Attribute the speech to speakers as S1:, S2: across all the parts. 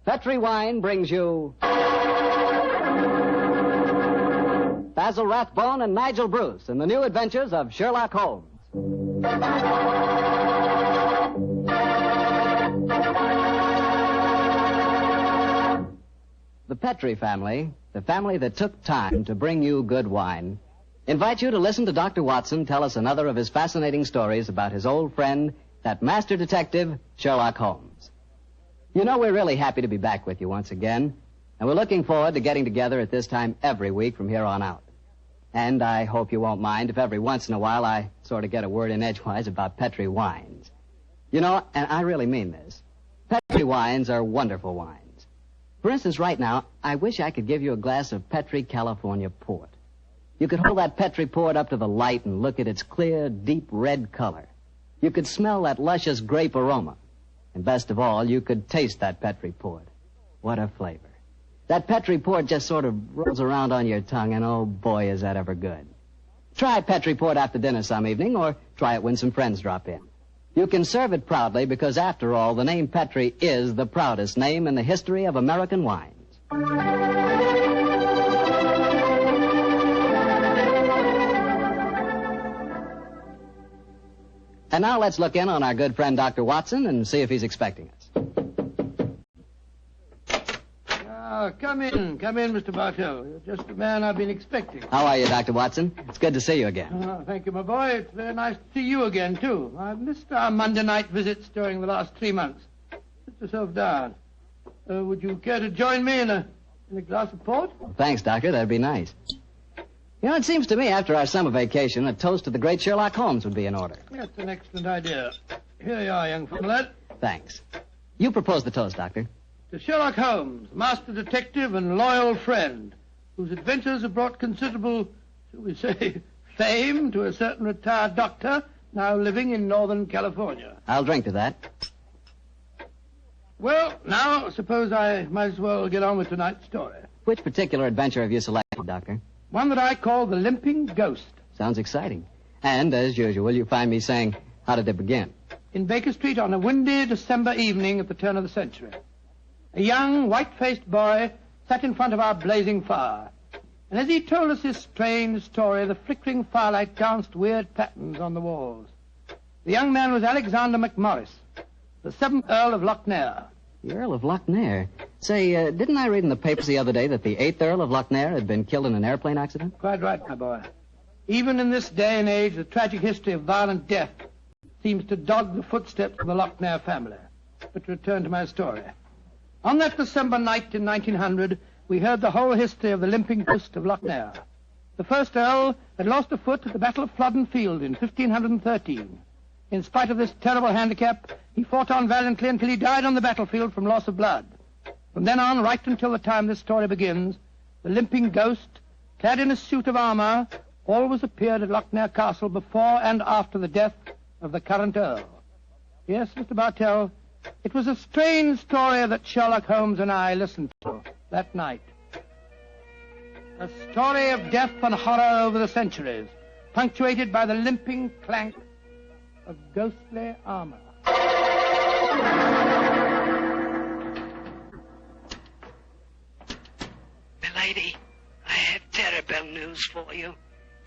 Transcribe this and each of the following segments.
S1: Petri Wine brings you Basil Rathbone and Nigel Bruce in the new adventures of Sherlock Holmes. The Petri family, the family that took time to bring you good wine, invite you to listen to Dr. Watson tell us another of his fascinating stories about his old friend, that master detective, Sherlock Holmes. You know, we're really happy to be back with you once again, and we're looking forward to getting together at this time every week from here on out. And I hope you won't mind if every once in a while I sort of get a word in edgewise about Petri wines. You know, and I really mean this, Petri wines are wonderful wines. For instance, right now, I wish I could give you a glass of Petri California port. You could hold that Petri port up to the light and look at its clear, deep red color. You could smell that luscious grape aroma. And best of all, you could taste that Petri port. What a flavor. That Petri port just sort of rolls around on your tongue, and oh boy, is that ever good. Try Petri port after dinner some evening, or try it when some friends drop in. You can serve it proudly because, after all, the name Petri is the proudest name in the history of American wines. And now let's look in on our good friend Dr. Watson and see if he's expecting us.
S2: Come in, Mr. Bartell. You're just the man I've been expecting.
S1: How are you, Dr. Watson? It's good to see you again.
S2: Thank you, my boy. It's very nice to see you again, too. I've missed our Monday night visits during the last 3 months. Sit yourself down. Would you care to join me in a glass of port?
S1: Well, thanks, Doctor. That'd be nice. You know, it seems to me after our summer vacation, a toast to the great Sherlock Holmes would be in order.
S2: That's an excellent idea. Here you are, young fellow.
S1: Thanks. You propose the toast, Doctor.
S2: To Sherlock Holmes, master detective and loyal friend, whose adventures have brought considerable, shall we say, fame to a certain retired doctor now living in Northern California.
S1: I'll drink to that.
S2: Well, now, suppose I might as well get on with tonight's story.
S1: Which particular adventure have you selected, Doctor?
S2: One that I call the Limping Ghost.
S1: Sounds exciting. And, as usual, you find me saying, how did it begin?
S2: In Baker Street on a windy December evening at the turn of the century. A young, white-faced boy sat in front of our blazing fire. And as he told us his strange story, the flickering firelight danced weird patterns on the walls. The young man was Alexander McMorris, the 7th Earl of Lochnair.
S1: The Earl of Lochnair? Say, didn't I read in the papers the other day that the 8th Earl of Lochnair had been killed in an airplane accident?
S2: Quite right, my boy. Even in this day and age, the tragic history of violent death seems to dog the footsteps of the Lochnair family. But to return to my story. On that December night in 1900, we heard the whole history of the Limping Ghost of Lochnair. The first Earl had lost a foot at the Battle of Flodden Field in 1513. In spite of this terrible handicap, he fought on valiantly until he died on the battlefield from loss of blood. From then on, right until the time this story begins, the Limping Ghost, clad in a suit of armor, always appeared at Lochnair Castle before and after the death of the current Earl. Yes, Mr. Bartell, it was a strange story that Sherlock Holmes and I listened to that night. A story of death and horror over the centuries, punctuated by the limping clank of ghostly armor.
S3: Milady, I have terrible news for you.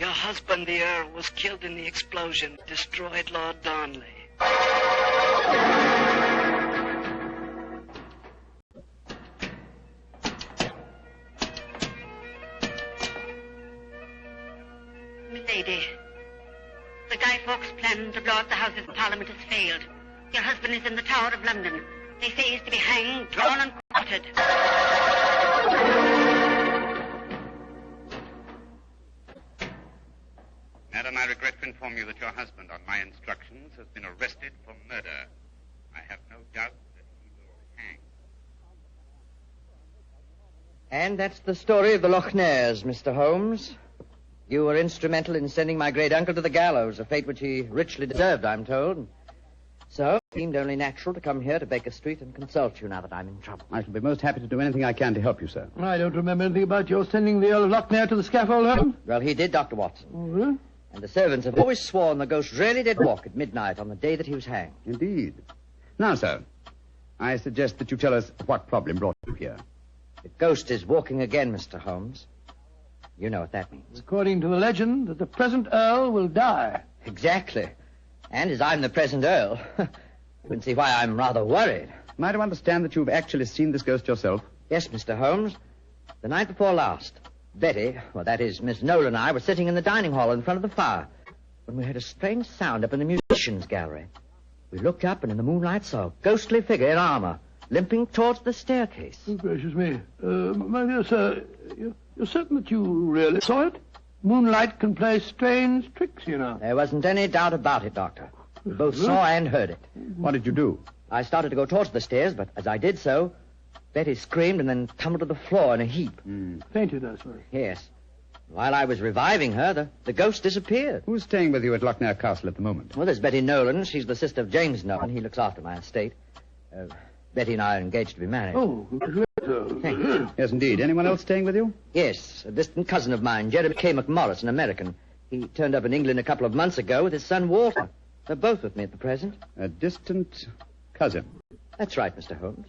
S3: Your husband, the Earl, was killed in the explosion that destroyed Lord Darnley.
S4: Milady, the Guy Fawkes plan to blow up the Houses of Parliament has failed. Your husband is in the Tower of London. They say he's to be hanged, drawn, and quartered.
S5: Madam, I regret to inform you that your husband, on my instructions, has been arrested for murder. I have no doubt that he will hang.
S6: And that's the story of the Lochnairs, Mr. Holmes. You were instrumental in sending my great uncle to the gallows, a fate which he richly deserved, I'm told. So, it seemed only natural to come here to Baker Street and consult you now that I'm in trouble.
S7: I shall be most happy to do anything I can to help you, sir.
S2: I don't remember anything about your sending the Earl of Lochnair to the scaffold, Holmes.
S6: Well, he did, Dr. Watson.
S2: Oh, really?
S6: And the servants have always sworn the ghost really did walk at midnight on the day that he was hanged.
S7: Indeed. Now, sir, I suggest that you tell us what problem brought you here.
S6: The ghost is walking again, Mr. Holmes. You know what that means.
S2: According to the legend, that the present Earl will die.
S6: Exactly. And as I'm the present Earl, you can see why I'm rather worried.
S7: Am I to understand that you've actually seen this ghost yourself?
S6: Yes, Mr. Holmes. The night before last, Betty, well, that is, Miss Nolan and I were sitting in the dining hall in front of the fire when we heard a strange sound up in the musicians' gallery. We looked up and in the moonlight saw a ghostly figure in armor limping towards the staircase.
S2: Oh, gracious me. My dear sir, you're certain that you really saw it? Moonlight can play strange tricks, you know.
S6: There wasn't any doubt about it, Doctor. We both saw and heard it.
S7: What did you do?
S6: I started to go towards the stairs, but as I did so, Betty screamed and then tumbled to the floor in a heap.
S2: Fainted, I suppose.
S6: Yes. While I was reviving her, the ghost disappeared.
S7: Who's staying with you at Lochnair Castle at the moment?
S6: Well, there's Betty Nolan. She's the sister of James Nolan. He looks after my estate. Betty and I are engaged to be married.
S2: Oh,
S6: Thank you.
S7: Yes, indeed. Anyone else staying with you?
S6: Yes, a distant cousin of mine, Jeremy K. McMorris, an American. He turned up in England a couple of months ago with his son Walter. They're both with me at the present.
S7: A distant cousin.
S6: That's right, Mr. Holmes.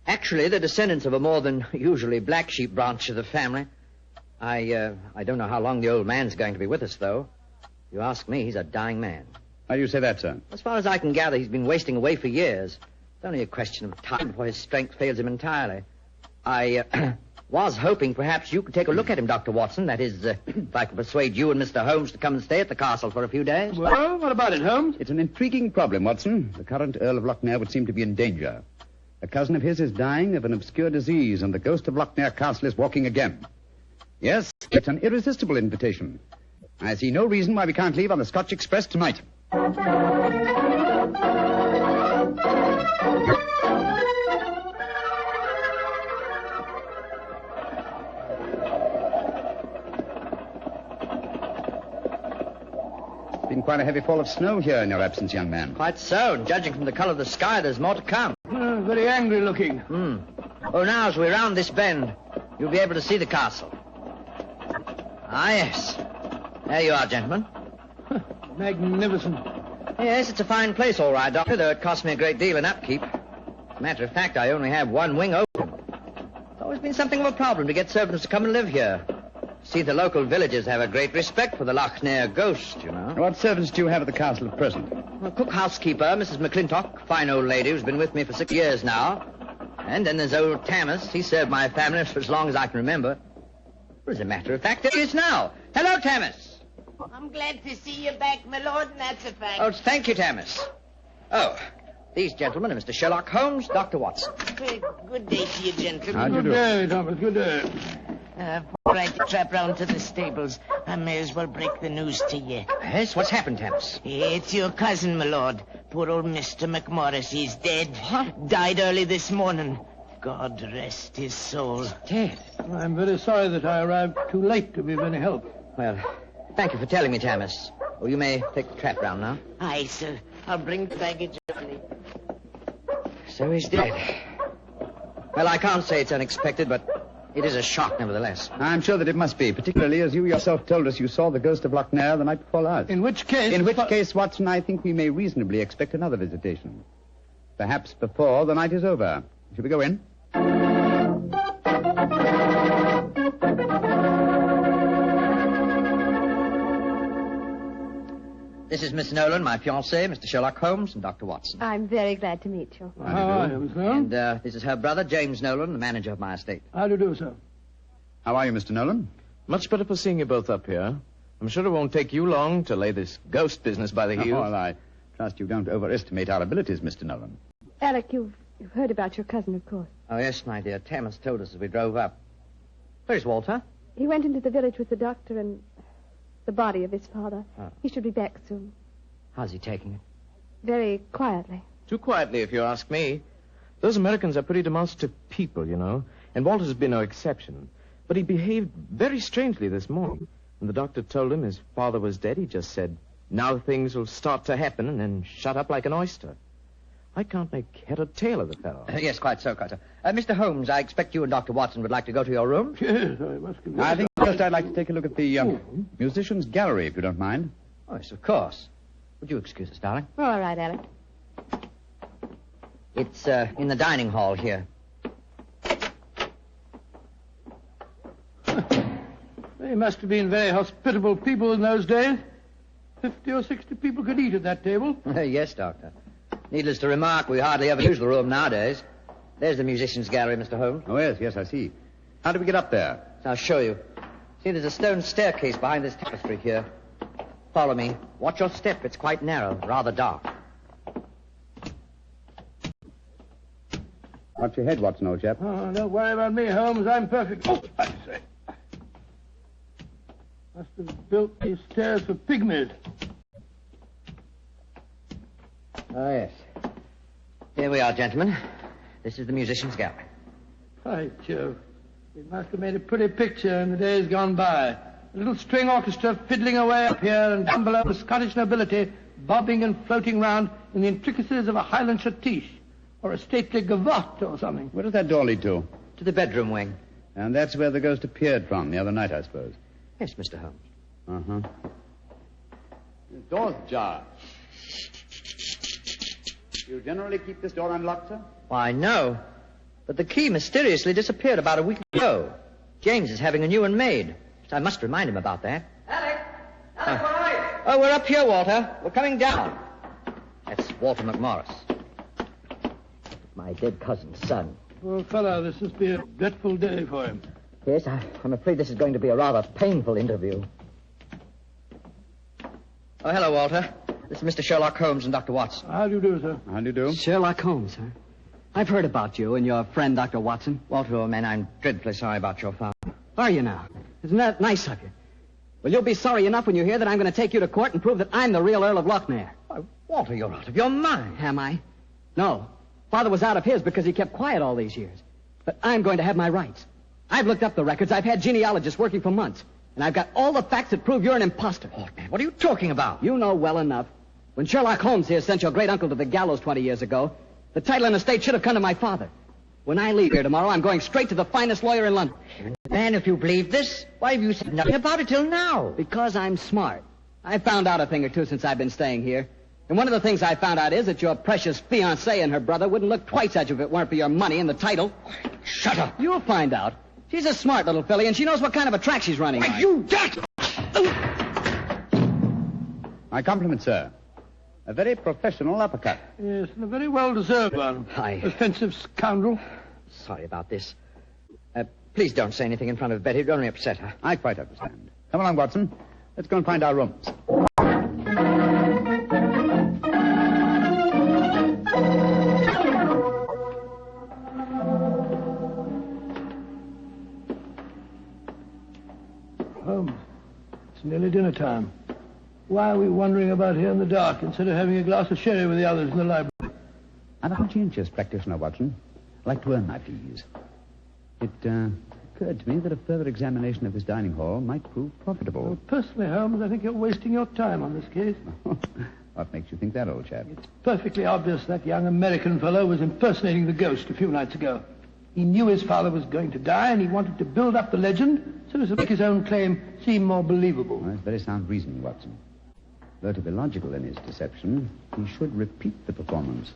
S6: Actually, they're descendants of a more than usually black sheep branch of the family. I don't know how long the old man's going to be with us, though. If you ask me, he's a dying man.
S7: How do you say that, sir?
S6: As far as I can gather, he's been wasting away for years. It's only a question of time before his strength fails him entirely. I was hoping perhaps you could take a look at him, Dr. Watson. That is, if I could persuade you and Mr. Holmes to come and stay at the castle for a few days.
S2: Well, what about it, Holmes?
S7: It's an intriguing problem, Watson. The current Earl of Lochnair would seem to be in danger. A cousin of his is dying of an obscure disease, and the ghost of Lochnair Castle is walking again. Yes, it's an irresistible invitation. I see no reason why we can't leave on the Scotch Express tonight. It's been quite a heavy fall of snow here in your absence, young man.
S6: Quite so, and judging from the color of the sky, there's more to come.
S2: Very angry looking.
S6: Oh, now, as we round this bend, you'll be able to see the castle. Ah, yes. There you are, gentlemen.
S2: Magnificent.
S6: Yes, it's a fine place, all right, Doctor, though it cost me a great deal in upkeep. As a matter of fact, I only have one wing open. It's always been something of a problem to get servants to come and live here. See, the local villagers have a great respect for the Lochnair ghost, you know.
S7: What servants do you have at the castle at present?
S6: Well, cook housekeeper, Mrs. McClintock, fine old lady who's been with me for 6 years now. And then there's old Tammas. He served my family for as long as I can remember. As a matter of fact, there he is now. Hello, Tammas.
S8: I'm glad to see you back, my lord, and that's a fact.
S6: Oh, thank you, Tammas. Oh, these gentlemen are Mr. Sherlock Holmes, Dr. Watson.
S8: Good day to you, gentlemen.
S7: How'd you
S2: Good
S7: do?
S2: day, Thomas. Good day.
S8: Before I trap round to the stables, I may as well break the news to you.
S6: Yes, what's happened, Tammas?
S8: It's your cousin, my lord. Poor old Mr. McMorris. He's dead. What? Died early this morning. God rest his soul.
S6: Dead.
S2: I'm very sorry that I arrived too late to be of any help.
S6: Well, thank you for telling me, Tammas. Oh, you may take the trap round now.
S8: Aye, sir. I'll bring the baggage early.
S6: So he's dead. Well, I can't say it's unexpected, but it is a shock nevertheless.
S7: I'm sure that it must be, particularly as you yourself told us you saw the ghost of Lochnair the night before last.
S2: In which case...
S7: In which case, Watson, I think we may reasonably expect another visitation. Perhaps before the night is over. Shall we go in?
S6: This is Miss Nolan, my fiancé, Mr. Sherlock Holmes, and Dr. Watson.
S9: I'm very glad to meet you.
S2: How do you do, sir?
S6: And this is her brother, James Nolan, the manager of my estate.
S2: How do you do, sir?
S7: How are you, Mr. Nolan?
S10: Much better for seeing you both up here. I'm sure it won't take you long to lay this ghost business by the heels.
S7: Well, I trust you don't overestimate our abilities, Mr. Nolan.
S9: Alec, you've heard about your cousin, of course.
S6: Oh, yes, my dear. Tammas told us as we drove up. Where's Walter?
S9: He went into the village with the doctor and the body of his father.
S6: Oh.
S9: He should be back soon.
S6: How's he taking it?
S9: Very quietly.
S10: Too quietly, if you ask me. Those Americans are pretty demonstrative people, you know, and Walter's has been no exception. But he behaved very strangely this morning. When the doctor told him his father was dead, he just said, now things will start to happen, and then shut up like an oyster. I can't make head or tail of the fellow.
S6: Yes, quite so, quite so. Mr. Holmes, I expect you and Dr. Watson would like to go to your room.
S2: Yes, I must confess.
S7: I think first I'd like to take a look at the musicians' gallery, if you don't mind.
S6: Oh, yes, of course. Would you excuse us, darling?
S9: All right, Alec.
S6: It's in the dining hall here.
S2: They must have been very hospitable people in those days. 50 or 60 people could eat at that table.
S6: Yes, Doctor. Needless to remark, we hardly ever use the room nowadays. There's the musicians' gallery, Mr. Holmes.
S7: Oh, yes, I see. How do we get up there?
S6: I'll show you. See, there's a stone staircase behind this tapestry here. Follow me. Watch your step. It's quite narrow, rather dark.
S7: Watch your head, Watson, old chap.
S2: Oh, don't worry about me, Holmes. I'm perfect. Oh, I say. Must have built these stairs for pygmies.
S6: Oh, yes. Here we are, gentlemen. This is the musicians' gallery.
S2: By Jove. It must have made a pretty picture in the days gone by. A little string orchestra fiddling away up here, and down below the Scottish nobility bobbing and floating round in the intricacies of a Highland schottische or a stately gavotte or something.
S7: Where does that door lead to?
S6: To the bedroom wing.
S7: And that's where the ghost appeared from the other night, I suppose.
S6: Yes, Mr. Holmes.
S7: Uh-huh. The door's ajar. Do you generally keep this door unlocked, sir?
S6: Why, no. But the key mysteriously disappeared about a week ago. James is having a new one made. So I must remind him about that.
S11: Alec, where are you?
S6: Oh, we're up here, Walter. We're coming down. That's Walter McMorris. My dead cousin's son.
S2: Poor fellow, this must be a dreadful day for him.
S6: Yes, I'm afraid this is going to be a rather painful interview. Oh, hello, Walter. This is Mr. Sherlock Holmes and Dr. Watson.
S2: How do you do, sir?
S7: How do you do?
S1: Sherlock Holmes, huh? I've heard about you and your friend, Dr. Watson.
S6: Walter, old man, I'm dreadfully sorry about your father.
S1: Are you now? Isn't that nice of you? Well, you'll be sorry enough when you hear that I'm going to take you to court and prove that I'm the real Earl of Lochnair.
S6: Why, Walter, you're out of your mind.
S1: Am I? No. Father was out of his because he kept quiet all these years. But I'm going to have my rights. I've looked up the records. I've had genealogists working for months. And I've got all the facts that prove you're an imposter.
S6: Oh, man, what are you talking about?
S1: You know well enough. When Sherlock Holmes here sent your great-uncle to the gallows 20 years ago, the title and estate should have come to my father. When I leave here tomorrow, I'm going straight to the finest lawyer in London.
S6: Man, if you believe this, why have you said nothing about it till now?
S1: Because I'm smart. I found out a thing or two since I've been staying here. And one of the things I found out is that your precious fiancée and her brother wouldn't look twice at you if it weren't for your money and the title.
S6: Shut up.
S1: You'll find out. She's a smart little filly, and she knows what kind of a track she's running on.
S6: You dirt!
S7: My compliments, sir. A very professional uppercut.
S2: Yes, and a very well-deserved one. Offensive scoundrel.
S6: Sorry about this. Please don't say anything in front of Betty. It'd only upset her.
S7: I quite understand. Come along, Watson. Let's go and find our rooms.
S2: Holmes, it's nearly dinner time. Why are we wandering about here in the dark instead of having a glass of sherry with the others in the library?
S7: I'm a conscientious practitioner, Watson. I like to earn my fees. It occurred to me that a further examination of this dining hall might prove profitable.
S2: Well, personally, Holmes, I think you're wasting your time on this case.
S7: What makes you think that, old chap?
S2: It's perfectly obvious that young American fellow was impersonating the ghost a few nights ago. He knew his father was going to die, and he wanted to build up the legend so as to make his own claim seem more believable.
S7: Well, that's very sound reasoning, Watson. Though to be logical in his deception, he should repeat the performance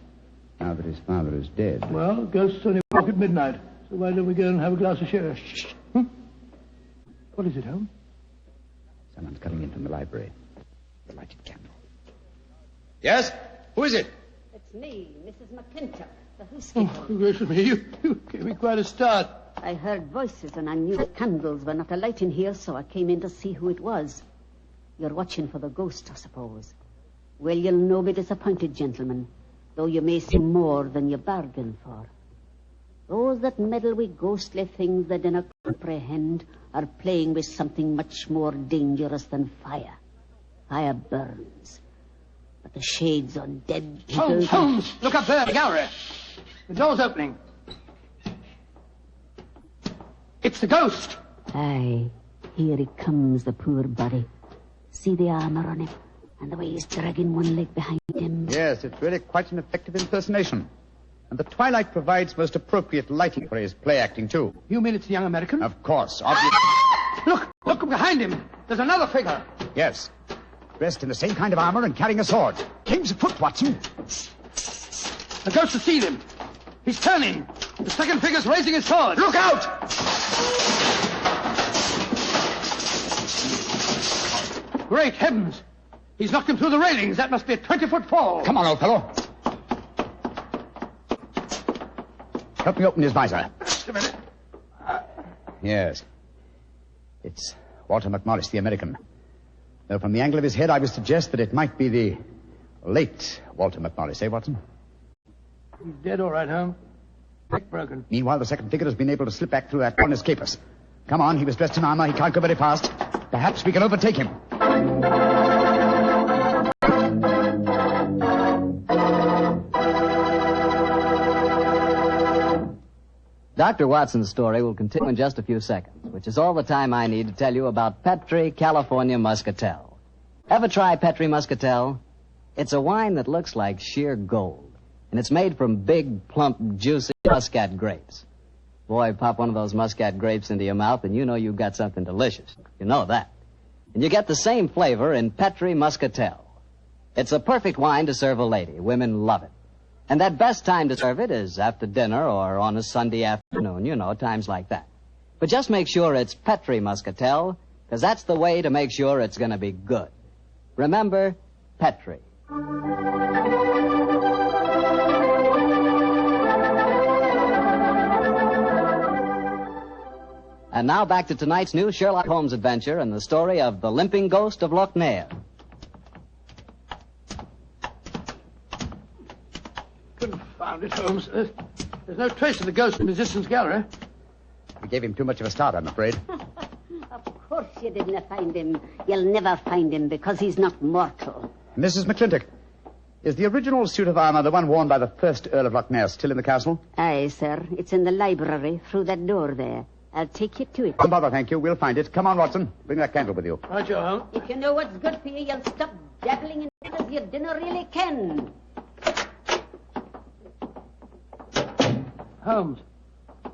S7: now that his father is dead.
S2: Well, ghosts only walk at midnight, so why don't we go and have a glass of sherry? Shh. What is it, Holmes?
S7: Someone's coming in from the library. The lighted candle.
S10: Yes? Who is it?
S4: It's me, Mrs. McClintock, the housekeeper.
S2: Oh, gracious me, you gave me quite a start.
S4: I heard voices and I knew the candles were not alight in here, so I came in to see who it was. You're watching for the ghost, I suppose. Well, you'll no be disappointed, gentlemen, though you may see more than you bargained for. Those that meddle with ghostly things they dinna comprehend are playing with something much more dangerous than fire. Fire burns. But the shades on dead people...
S2: Holmes! Look up there, the gallery. The door's opening. It's the ghost.
S4: Aye, here he comes, the poor body. See the armor on him, and the way he's dragging one leg behind him.
S7: Yes, it's really quite an effective impersonation. And the twilight provides most appropriate lighting for his play acting, too.
S2: You mean it's the young American?
S7: Of course, obviously.
S2: Look behind him. There's another figure.
S7: Yes. Dressed in the same kind of armor and carrying a sword. Game's afoot, Watson.
S2: The ghost has seen him. He's turning. The second figure's raising his sword.
S7: Look out!
S2: Great heavens. He's knocked him through the railings. That must be a 20-foot fall.
S7: Come on, old fellow. Help me open his visor.
S2: Just a minute.
S7: Yes. It's Walter McMorris, the American. Though from the angle of his head, I would suggest that it might be the late Walter McMorris, eh, Watson?
S2: He's dead, all right, Holmes. Neck broken.
S7: Meanwhile, the second figure has been able to slip back through that corner's capers. Come on, he was dressed in armor. He can't go very fast. Perhaps we can overtake him.
S1: Dr. Watson's story will continue in just a few seconds, which is all the time I need to tell you about Petri California Muscatel. Ever try Petri Muscatel? It's a wine that looks like sheer gold, and it's made from big, plump, juicy Muscat grapes. Boy, pop one of those Muscat grapes into your mouth, and you know you've got something delicious. You know that. And you get the same flavor in Petri Muscatel. It's a perfect wine to serve a lady. Women love it. And that best time to serve it is after dinner or on a Sunday afternoon, you know, times like that. But just make sure it's Petri Muscatel, because that's the way to make sure it's going to be good. Remember, Petri. And now back to tonight's new Sherlock Holmes adventure and the story of the Limping Ghost of Loch Ness.
S2: Confound it, Holmes. There's no trace of the ghost in Musician's Gallery.
S7: We gave him too much of a start, I'm afraid.
S4: Of course you didn't find him. You'll never find him because he's not mortal.
S7: Mrs. McClintock, is the original suit of armor, the one worn by the first Earl of Loch Ness, still in the castle?
S4: Aye, sir. It's in the library through that door there. I'll take you to it.
S7: Don't bother, thank you. We'll find it. Come on, Watson. Bring that candle with you.
S2: Right, you Holmes.
S4: If you know what's good for you, you'll stop dabbling in it as you dinner really can.
S2: Holmes,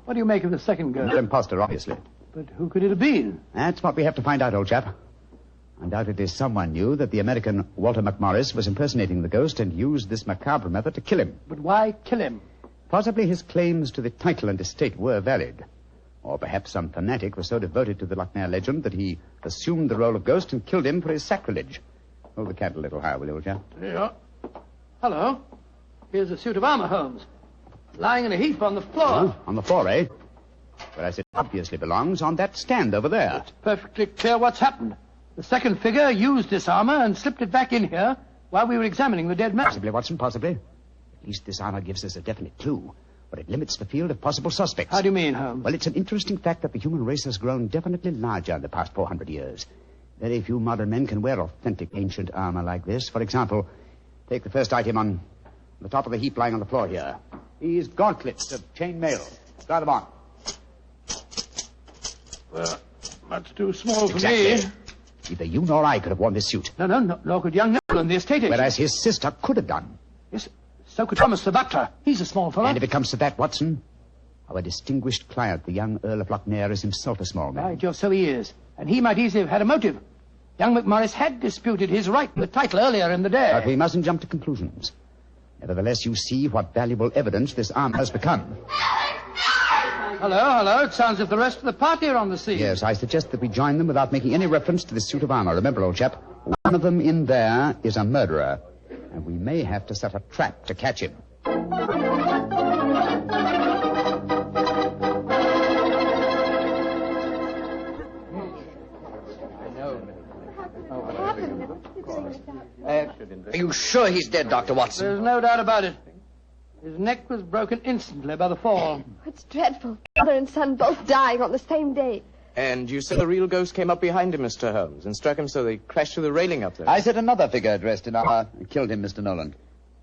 S2: what do you make of the second ghost?
S7: An imposter, obviously.
S2: But who could it have been?
S7: That's what we have to find out, old chap. Undoubtedly someone knew that the American Walter McMorris was impersonating the ghost and used this macabre method to kill him.
S2: But why kill him?
S7: Possibly his claims to the title and estate were valid. Or perhaps some fanatic was so devoted to the Loch Ness legend that he assumed the role of ghost and killed him for his sacrilege. Hold the candle a little higher, will you, old chap?
S2: Yeah. Hello. Here's a suit of armor, Holmes. Lying in a heap on the floor.
S7: Oh, on the floor, eh? Whereas it obviously belongs on that stand over there.
S2: It's perfectly clear what's happened. The second figure used this armor and slipped it back in here while we were examining the dead man.
S7: Possibly, Watson, possibly. At least this armor gives us a definite clue, but it limits the field of possible suspects.
S2: How do you mean, Holmes?
S7: Well, it's an interesting fact that the human race has grown definitely larger in the past 400 years. Very few modern men can wear authentic ancient armor like this. For example, take the first item on the top of the heap lying on the floor here. These gauntlets of chain mail. Try them on.
S2: Well, much too small for
S7: Exactly.
S2: me.
S7: Neither you nor I could have worn this suit.
S2: No, nor could young Nolan, the estate agent.
S7: Whereas his sister could have done.
S2: Yes, so could Thomas the butler. He's a small fellow.
S7: And if it comes to that, Watson, our distinguished client, the young Earl of Loch Ness, is himself a small man.
S2: Right, Joe, so he is. And he might easily have had a motive. Young McMorris had disputed his right to the title earlier in the day.
S7: But we mustn't jump to conclusions. Nevertheless, you see what valuable evidence this armor has become.
S2: Hello. It sounds as if the rest of the party are on the scene.
S7: Yes, I suggest that we join them without making any reference to this suit of armor. Remember, old chap, one of them in there is a murderer, and we may have to set a trap to catch him.
S6: Are you sure he's dead, Dr. Watson?
S2: There's no doubt about it. His neck was broken instantly by the fall.
S9: It's dreadful. Father and son both dying on the same day.
S10: And you said the real ghost came up behind him, Mr. Holmes, and struck him so they crashed through the railing up there.
S7: I said another figure dressed in armor killed him, Mr. Nolan.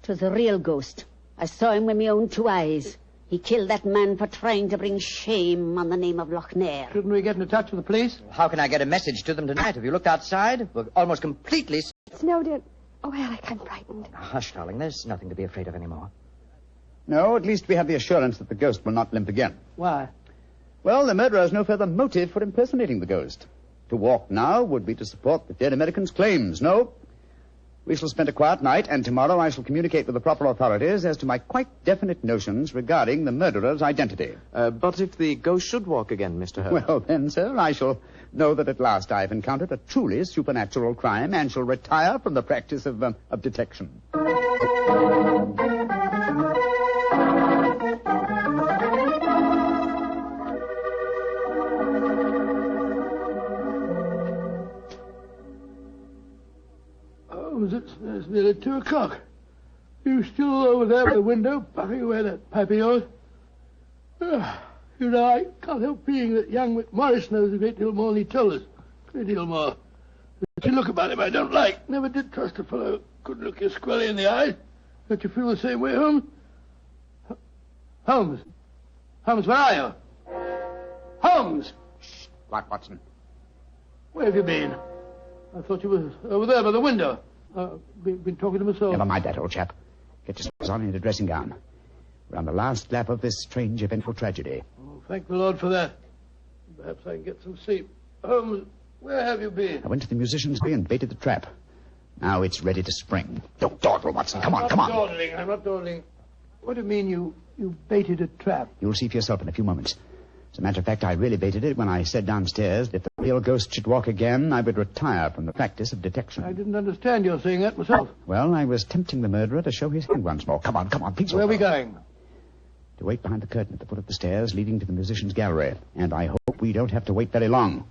S4: 'Twas a real ghost. I saw him with my own two eyes. He killed that man for trying to bring shame on the name of Loch Ness.
S2: Shouldn't we get into touch with the police?
S6: How can I get a message to them tonight? Have you looked outside? We're almost completely...
S9: Snowed in. Oh, Alec, I'm frightened.
S6: Hush, darling. There's nothing to be afraid of anymore.
S7: No, at least we have the assurance that the ghost will not limp again.
S2: Why?
S7: Well, the murderer has no further motive for impersonating the ghost. To walk now would be to support the dead American's claims. No, We shall spend a quiet night, and tomorrow I shall communicate with the proper authorities as to my quite definite notions regarding the murderer's identity.
S10: But if the ghost should walk again, Mr. Holmes?
S7: Well, then, sir, I shall know that at last I have encountered a truly supernatural crime and shall retire from the practice of detection.
S2: It's nearly 2 o'clock. You still over there by the window, puffing away that pipe of yours? You know, I can't help feeling that young McMorris knows a great deal more than he told us. A great deal more. But you look about him I don't like. Never did trust a fellow who couldn't look you squarely in the eye. Don't you feel the same way, Holmes? Holmes? Holmes, where are you? Holmes!
S7: Shh. What, Watson?
S2: Where have you been? I thought you were over there by the window. Been talking to myself.
S7: Never mind that, old chap. Get yourself on in a dressing gown. We're on the last lap of this strange, eventful tragedy.
S2: Oh, thank the Lord for that. Perhaps I can get some sleep. Holmes, where have you been?
S7: I went to the musician's bay and baited the trap. Now it's ready to spring. Don't dawdle, Watson. Come on, come on.
S2: I'm not dawdling. What do you mean you baited a trap?
S7: You'll see for yourself in a few moments. As a matter of fact, I really baited it when I said downstairs that if the real ghost should walk again, I would retire from the practice of detection.
S2: I didn't understand your saying that myself.
S7: Well, I was tempting the murderer to show his hand once more. Come on, please.
S2: Where are we going?
S7: To wait behind the curtain at the foot of the stairs leading to the musician's gallery. And I hope we don't have to wait very long.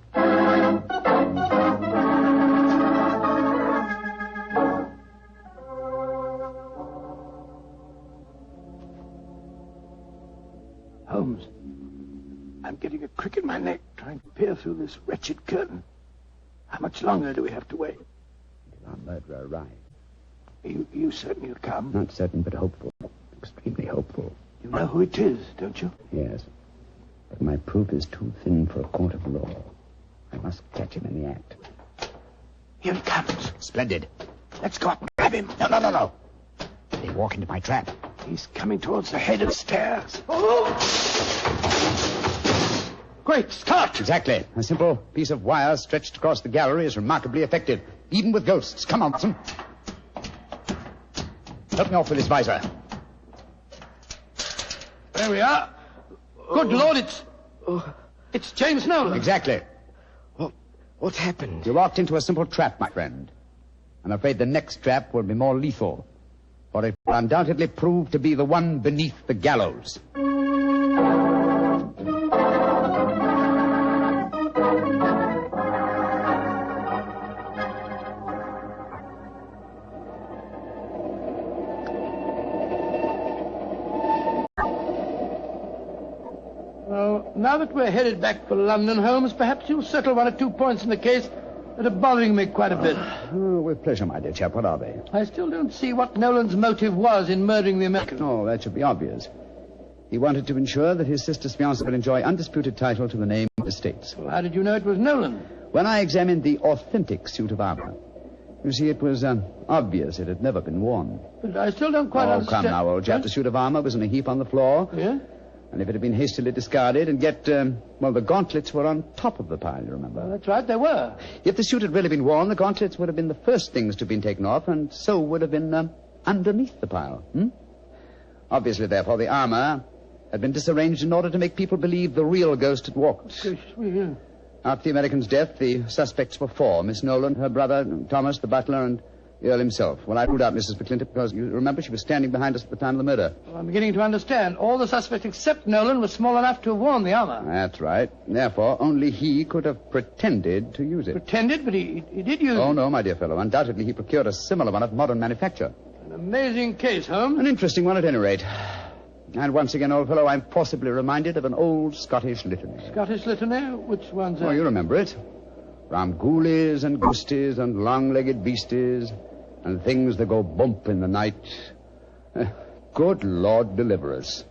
S2: Holmes, I'm getting a crick in my neck trying to peer through this wretched curtain. How much longer do we have to wait?
S7: Until our murderer arrives.
S2: You certain he'll come?
S7: Not certain, but hopeful. Extremely hopeful.
S2: You know who it is, don't you?
S7: Yes. But my proof is too thin for a court of law. I must catch him in the act.
S2: Here he comes.
S7: Splendid.
S2: Let's go up and grab him.
S7: No. They walk into my trap.
S2: He's coming towards the head of the stairs. Oh! Great Scott!
S7: Exactly. A simple piece of wire stretched across the gallery is remarkably effective, even with ghosts. Come on, Watson. Help me off with this visor.
S2: There we are. Good Lord, it's James Nolan.
S7: Exactly.
S10: What happened?
S7: You walked into a simple trap, my friend. I'm afraid the next trap will be more lethal, for it will undoubtedly prove to be the one beneath the gallows.
S2: Well, now that we're headed back for London, Holmes, perhaps you'll settle 1 or 2 points in the case that are bothering me quite a bit.
S7: Oh, with pleasure, my dear chap. What are they?
S2: I still don't see what Nolan's motive was in murdering the American.
S7: Oh, that should be obvious. He wanted to ensure that his sister's fiancé would enjoy undisputed title to the name of estates.
S2: Well, how did you know it was Nolan?
S7: When I examined the authentic suit of armor, you see, it was obvious it had never been worn.
S2: But I still don't quite understand.
S7: Oh, come now, old chap. The suit of armor was in a heap on the floor.
S2: Yeah?
S7: And if it had been hastily discarded, and yet, the gauntlets were on top of the pile, you remember?
S2: Well, that's right, they were.
S7: If the suit had really been worn, the gauntlets would have been the first things to have been taken off, and so would have been underneath the pile. Obviously, therefore, the armor had been disarranged in order to make people believe the real ghost had walked.
S2: Yeah.
S7: After the American's death, the suspects were 4. Miss Nolan, her brother, Thomas, the butler, and the Earl himself. Well, I ruled out Mrs. McClintock because, you remember, she was standing behind us at the time of the murder.
S2: Well, I'm beginning to understand. All the suspects except Nolan were small enough to have worn the armor.
S7: That's right. Therefore, only he could have pretended to use it.
S2: Pretended? But he did use it.
S7: Oh, no, my dear fellow. Undoubtedly, he procured a similar one of modern manufacture.
S2: An amazing case, Holmes.
S7: An interesting one, at any rate. And once again, old fellow, I'm possibly reminded of an old Scottish litany.
S2: Scottish litany? Which one's that?
S7: Oh, you remember it. Ram ghoulies and ghosties and long-legged beasties and things that go bump in the night. Good Lord deliver us.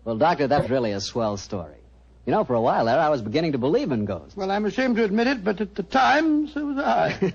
S1: Well, Doctor, that's really a swell story. You know, for a while there, I was beginning to believe in ghosts.
S2: Well, I'm ashamed to admit it, but at the time, so was I.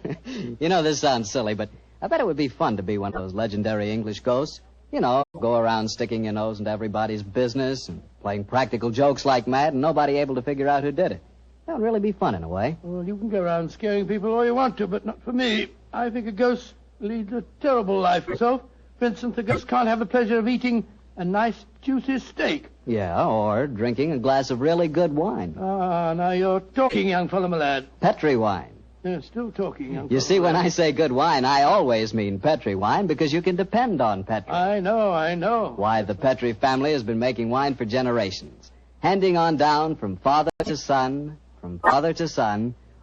S1: You know, this sounds silly, but I bet it would be fun to be one of those legendary English ghosts. You know, go around sticking your nose into everybody's business and playing practical jokes like mad and nobody able to figure out who did it. That would really be fun in a way.
S2: Well, you can go around scaring people all you want to, but not for me. I think a ghost leads a terrible life herself. For instance, a ghost can't have the pleasure of eating a nice, juicy steak.
S1: Yeah, or drinking a glass of really good wine.
S2: Ah, now you're talking, young fellow, my lad.
S1: Petri wine.
S2: Yeah, still talking, young fellow.
S1: You see, when I say good wine, I always mean Petri wine because you can depend on Petri.
S2: I know.
S1: Why, the Petri family has been making wine for generations, handing on down from father to son,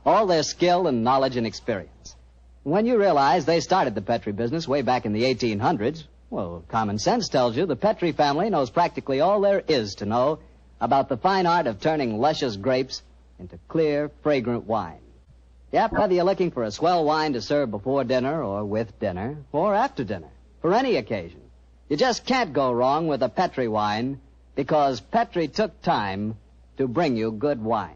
S1: all their skill and knowledge and experience. When you realize they started the Petri business way back in the 1800s, well, common sense tells you the Petri family knows practically all there is to know about the fine art of turning luscious grapes into clear, fragrant wine. Yep, whether you're looking for a swell wine to serve before dinner or with dinner or after dinner, for any occasion, you just can't go wrong with a Petri wine because Petri took time to bring you good wine.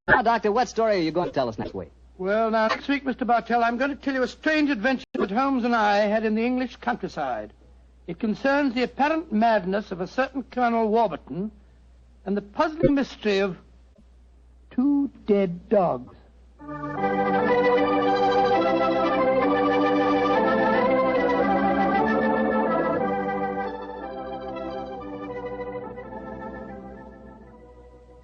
S1: Now, Doctor, what story are you going to tell us next week?
S2: Well, now, next week, Mr. Bartell, I'm going to tell you a strange adventure that Holmes and I had in the English countryside. It concerns the apparent madness of a certain Colonel Warburton and the puzzling mystery of 2 dead dogs.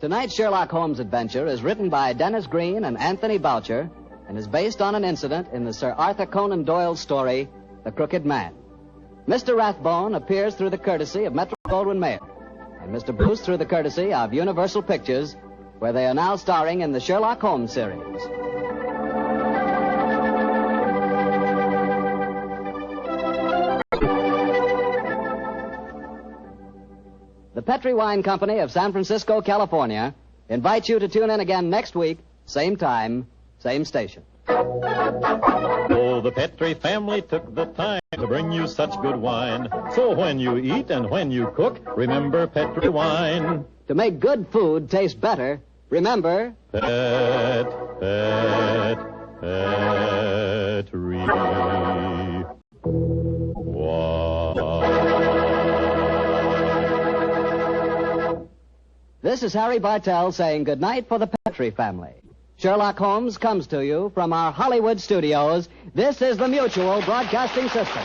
S1: Tonight's Sherlock Holmes adventure is written by Dennis Green and Anthony Boucher and is based on an incident in the Sir Arthur Conan Doyle story, The Crooked Man. Mr. Rathbone appears through the courtesy of Metro-Goldwyn-Mayer, and Mr. Bruce through the courtesy of Universal Pictures, where they are now starring in the Sherlock Holmes series. The Petri Wine Company of San Francisco, California, invites you to tune in again next week, same time, same station.
S12: Oh, the Petri family took the time to bring you such good wine. So when you eat and when you cook, remember Petri wine.
S1: To make good food taste better, remember...
S12: Petri.
S1: This is Harry Bartell saying goodnight for the Petri family. Sherlock Holmes comes to you from our Hollywood studios. This is the Mutual Broadcasting System.